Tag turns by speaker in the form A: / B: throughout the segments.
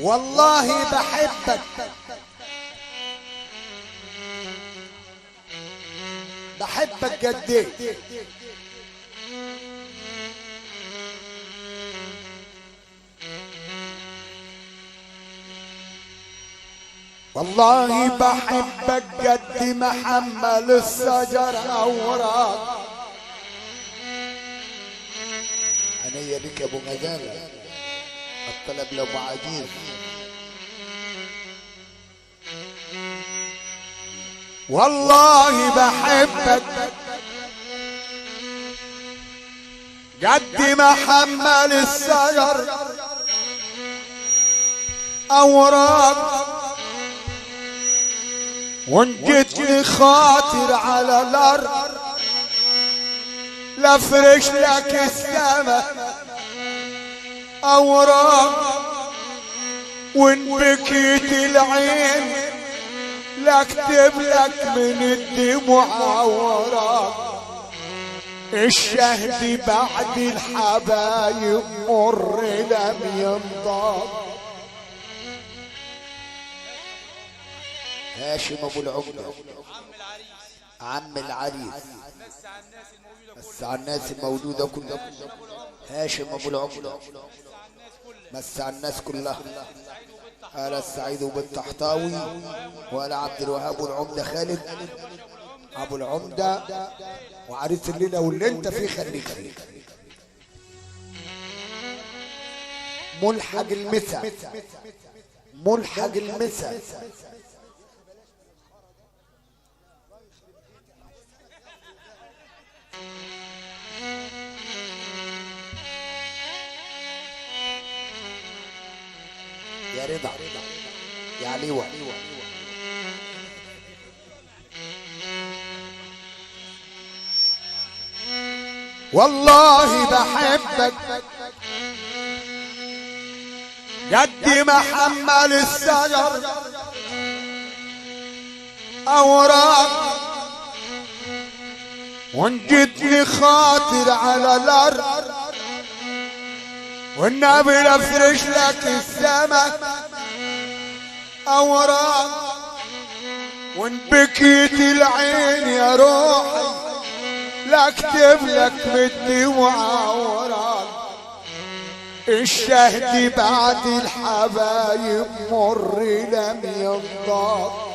A: والله بحبك بحبك قد ايه. والله بحبك قد ما حمل الشجر اوراق.
B: عينيا بك يا ابو غزاله، الطلب لابو عجيب.
A: والله بحبك قد ما حمل الشجر اوراق. وان جيتني خاطر على الارض لافرش لك السما اوراق. وان بكيت العين لاكتب لك من الدموع اوراق. الشهد بعد الحبايب مر لم ينضاق.
B: هاشم ابو العمده عم العريس مس على الناس الموجوده كلها. هاشم ابو العمده مس على الناس كلها. آل السعيد وبنت حطاوي وآل عبد الوهاب والعمده خالد ابو العمده وعريس الليله واللي انت فيه خليك فيه. ملحق المسا ملحق المسا يا رضا يا عليوة.
A: والله بحبك قد ما حمل الشجر اوراق. وان جيتني خاطر على الارض والنبي لافرش لك السما اوراق. وان بكيت العين يا روحي لاكتب لك بالدموع اوراق. الشهد بعد الحبايب مر لم ينضاق.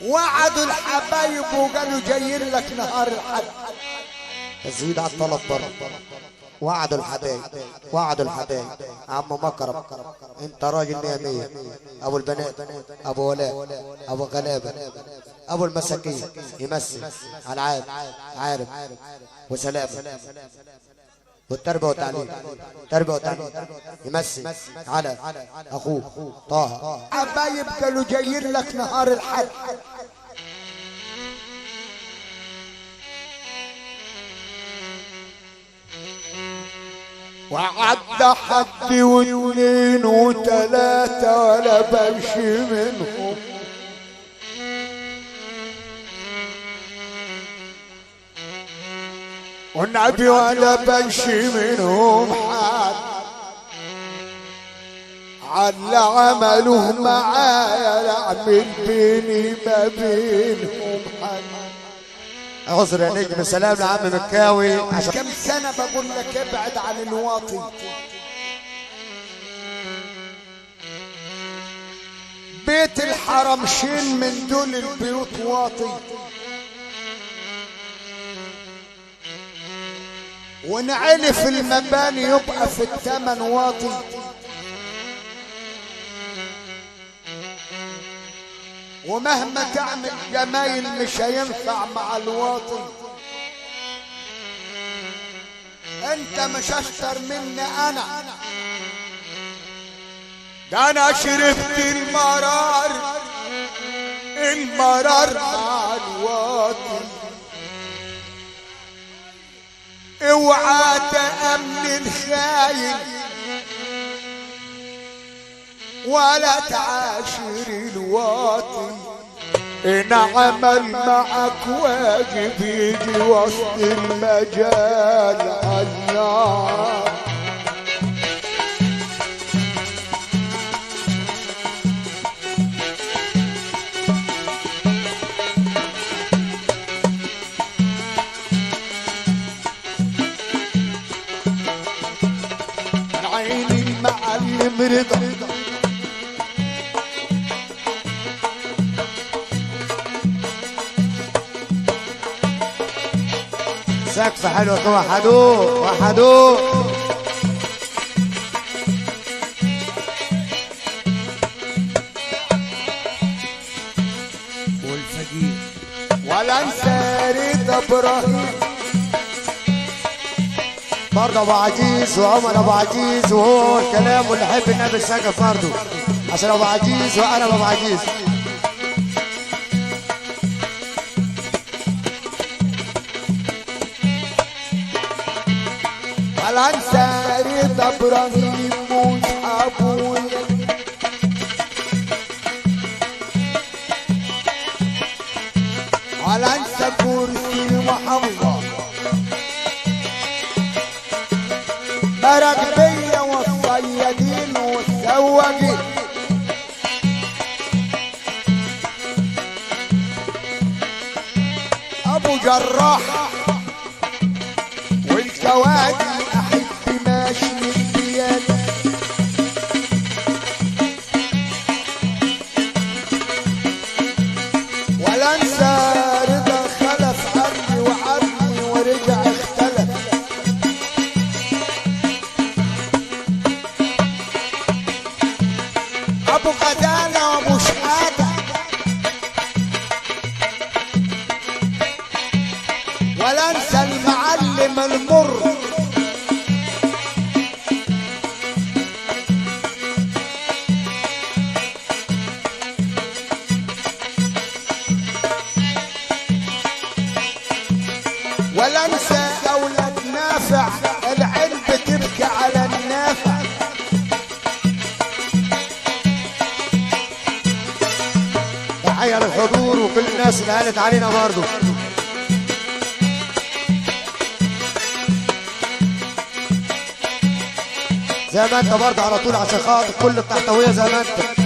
A: وعدوا الحبايب وقالوا جايين لك نهار الحد.
B: تزيد على الطلب برضه. وعدوا الحبايب وعدوا الحبايب. عم مكرم انت راجل مية مية. ابو البنات ابو ولاء ابو غلابه ابو المساكين يمثل على عارف وسلامه والتربيه والتعليم تربيه وتعليم يمثل على اخوه طه.
A: حبايب قالوا جايين لك نهار الحد. وعد حد واثنين وثلاثة ولا بمشي منهم. والنبي ولا بمشي منهم حد. على عمله معايا اعمل بيني ما بينهم حد.
B: عذر يا نجم. سلام لعم مكاوي. عشان
A: كم سنة بقول لك ابعد عن الواطي. بيت الحرمشين من دول البيوت واطي. ونعلف المباني يبقى في الثمن واطي. ومهما تعمل جمايل مش هينفع مع الواطي. انت مش اشطر مني انا. ده انا شربت المرار مع الواطي. اوعى تأمن الخاين ولا تعاشر الواطي، إن عمل معك واجب يجي وسط المجال عالنار. عيني المعلم رضا
C: سقف حلو كده، وحدوه وحدوه.
A: والفقير ولا انسى رضا ابراهيم
C: برضه ابو عزيز وعمر ابو عزيز، وهو الكلام واللي يحب النبي السقف برضه عشان ابو عزيز وانا ابو عزيز.
A: ولا انسى رضا ابراهيم وصحابه، ولا انسى كرسي المحافظة برق بيا والصيادين والسواقين، ابو جراح والكوادي احب ماشي الديانة، ولا انسى رضا خلف عني وعمي ورجع اختلف، ابو غزالة وابو شحاتة، ولا انسى المعلم المر ولا انسى اولاد نافع، العين بتبكي على النافع،
C: تحية للحضور وكل الناس اللي قالت علينا برضه. زي ما انت برضه على طول عشان خاطر كل التحتوية زي ما انت.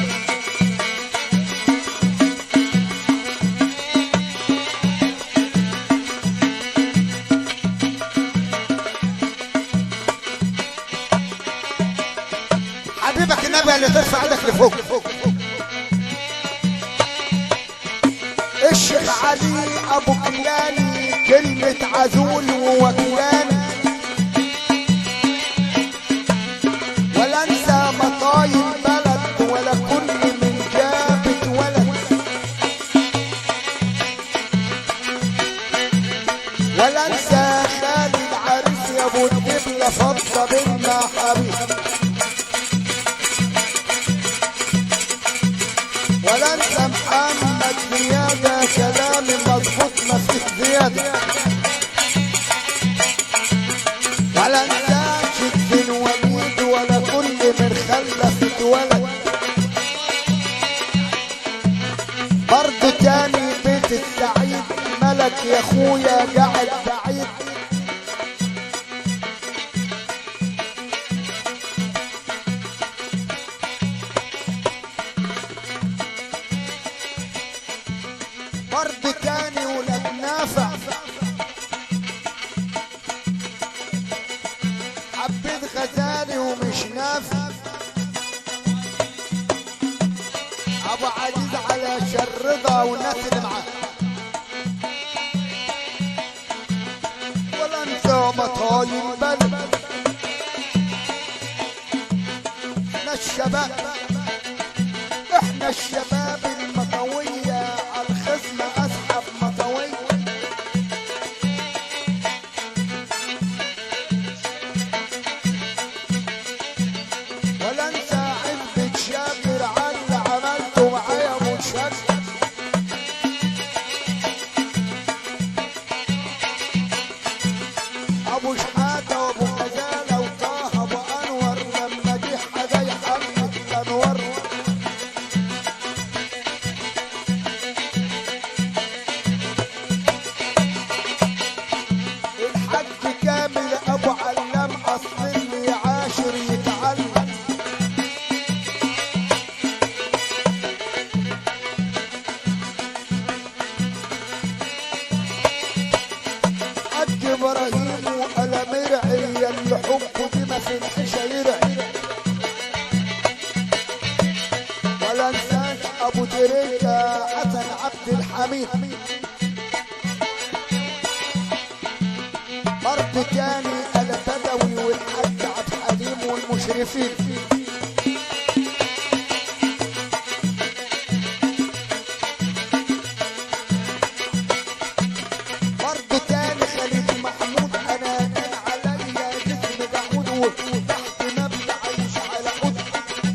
A: حبيبك النبي اللي ترفع ايدك لفوق. الشيخ علي ابو كياني كلمة عزول ووكياني، ولا انسى مطايب بلد ولا كل من جابت ولد، ولا انسى خالد عريس يا ابو الدبلة فضة بن حبيب، ولا انسى محمد زيادة كلامي مضبوط ما فيه زيادة، ولا انسى شد وليد ولا كل من خلفت ولد، برضو تاني بيت السعيد ملك يا اخويا قاعد بعيد، برضو تاني ولاد نافع، حبيت غزالي ومش نافع، ابو عزيز على شرطة والناس اللي معاه، ولا انسى مطايب بلد، احنا الشباب، احنا الشباب المطوية على الخصم اسحب مطوية، ولا انسى علبة شاكر على اللي عملته معايا مشاكر، ابو شحاتة وابو غزالة وطه ابو انور لما دي حاجة يحمد الانور، اسكندرية حسن عبد الحميد. برضه تاني البدوي والحاج عبد الحليم والمشرفين. برضه تاني خليل محمود. انا كان عليا جسم داوود وتحت مبنى عايش على عود.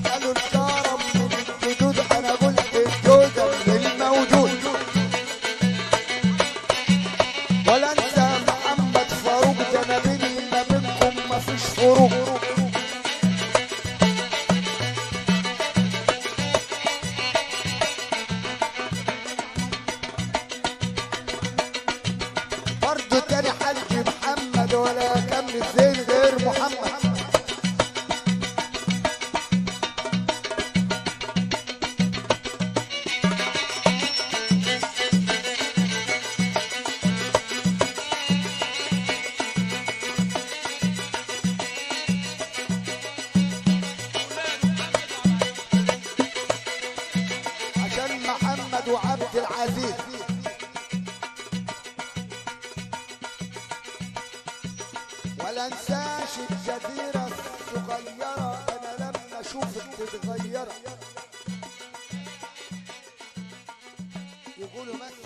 A: قالوا الكرم من الجدود انا قلت الجودة من الموجود. ولا انسى محمد فاروق ده ما بيني ما بينكم مفيش فروق. برضه تاني حاج محمد ولا كمل الزين غير محمد. عشان محمد وعبد العزيز. ولا انساش الجزيرة الصغيرة انا لما اشوفك تتغيرة. يقولوا مثلا